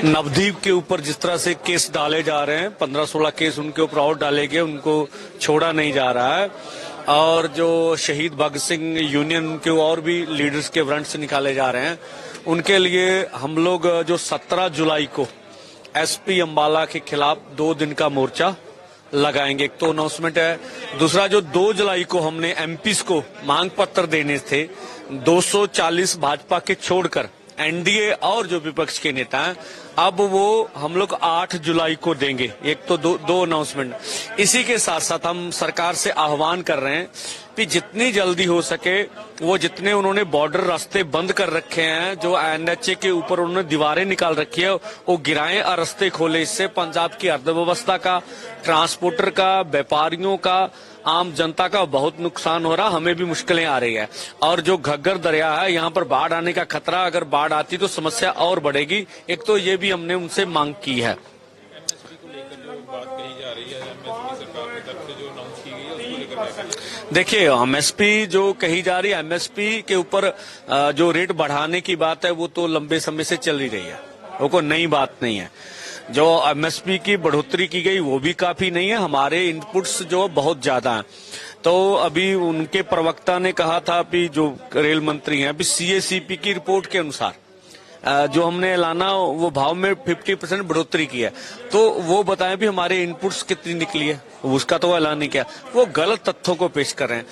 नवदीप के ऊपर जिस तरह से केस डाले जा रहे हैं, 15-16 केस उनके ऊपर और डाले गए, उनको छोड़ा नहीं जा रहा है। और जो शहीद भगत सिंह यूनियन के और भी लीडर्स के वारंट से निकाले जा रहे हैं, उनके लिए हम लोग जो 17 जुलाई को एसपी अंबाला के खिलाफ 2 दिन का मोर्चा लगाएंगे। एक तो अनाउंसमेंट है, दूसरा जो 2 जुलाई को हमने एमपीज को मांग पत्र देने थे, 240 भाजपा के छोड़कर एनडीए और जो विपक्ष के नेता हैं, अब वो हम लोग 8 जुलाई को देंगे। एक तो दो अनाउंसमेंट। इसी के साथ साथ हम सरकार से आह्वान कर रहे हैं कि जितनी जल्दी हो सके वो जितने उन्होंने बॉर्डर रास्ते बंद कर रखे हैं, जो एनएचए के ऊपर उन्होंने दीवारें निकाल रखी है, वो गिराएं और रास्ते खोले। इससे पंजाब की अर्थव्यवस्था का, ट्रांसपोर्टर का, व्यापारियों का, आम जनता का बहुत नुकसान हो रहा, हमें भी मुश्किलें आ रही है। और जो घग्गर दरिया है, यहाँ पर बाढ़ आने का खतरा, अगर बाढ़ आती तो समस्या और बढ़ेगी। एक तो ये भी हमने उनसे मांग की है। देखिए, एमएसपी जो कही जा रही है, एमएसपी के ऊपर जो रेट बढ़ाने की बात है, वो तो लंबे समय से चल ही रही है, वो कोई नई बात नहीं है। जो एमएसपी की बढ़ोतरी की गई वो भी काफी नहीं है, हमारे इनपुट्स जो बहुत ज्यादा हैं। तो अभी उनके प्रवक्ता ने कहा था, अभी जो रेल मंत्री हैं, अभी सीएसीपी की रिपोर्ट के अनुसार जो हमने ऐलाना वो भाव में 50% बढ़ोतरी की है। तो वो बताएं भी हमारे इनपुट्स कितनी निकली है, उसका तो ऐलान नहीं किया। वो गलत तथ्यों को पेश कर रहे हैं।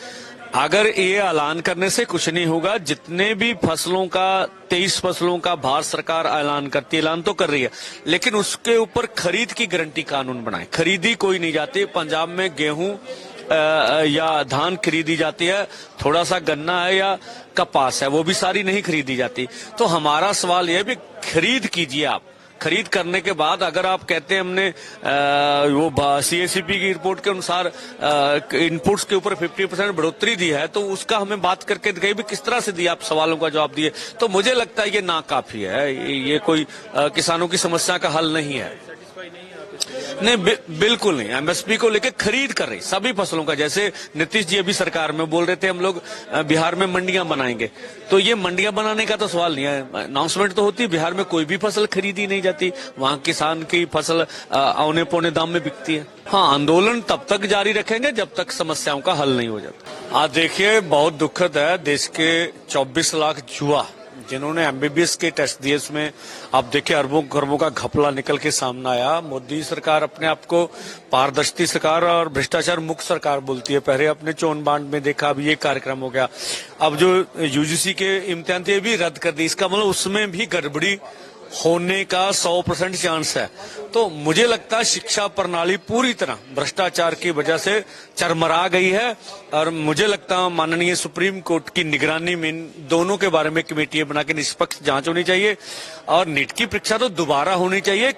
अगर ये ऐलान करने से कुछ नहीं होगा, जितने भी फसलों का 23 फसलों का भारत सरकार ऐलान करती है, ऐलान तो कर रही है, लेकिन उसके ऊपर खरीद की गारंटी कानून बनाए। खरीदी कोई नहीं जाती। पंजाब में गेहूं या धान खरीदी जाती है, थोड़ा सा गन्ना है या कपास है, वो भी सारी नहीं खरीदी जाती। तो हमारा सवाल यह है भी खरीद कीजिए आप। खरीद करने के बाद अगर आप कहते हैं हमने वो सीएसीपी की रिपोर्ट के अनुसार इनपुट्स के ऊपर 50% बढ़ोतरी दी है, तो उसका हमें बात करके दिखाई भी किस तरह से दिया, आप सवालों का जवाब दिए। तो मुझे लगता है ये नाकाफी है, ये कोई किसानों की समस्या का हल नहीं है। नहीं, बिल्कुल नहीं। एमएसपी को लेकर खरीद कर रही सभी फसलों का। जैसे नीतीश जी अभी सरकार में बोल रहे थे हम लोग बिहार में मंडियां बनाएंगे, तो ये मंडियां बनाने का तो सवाल नहीं है। अनाउंसमेंट तो होती है, बिहार में कोई भी फसल खरीदी नहीं जाती, वहां किसान की फसल औने पौने दाम में बिकती है। हाँ, आंदोलन तब तक जारी रखेंगे जब तक समस्याओं का हल नहीं हो जाता। आज देखिए, बहुत दुखद है, देश के 24 लाख युवा जिन्होंने एमबीबीएस के टेस्ट दिए, उसमें आप देखिए अरबों खरबों का घपला निकल के सामने आया। मोदी सरकार अपने आप को पारदर्शी सरकार और भ्रष्टाचार मुक्त सरकार बोलती है। पहले अपने चोन बांड में देखा, अब ये कार्यक्रम हो गया। अब जो यूजीसी के इम्तिहान थे भी रद्द कर दी, इसका मतलब उसमें भी गड़बड़ी होने का 100% चांस है। तो मुझे लगता है शिक्षा प्रणाली पूरी तरह भ्रष्टाचार की वजह से चरमरा गई है। और मुझे लगता है माननीय सुप्रीम कोर्ट की निगरानी में इन दोनों के बारे में कमेटियां बना के निष्पक्ष जांच होनी चाहिए और नीट की परीक्षा तो दोबारा होनी चाहिए।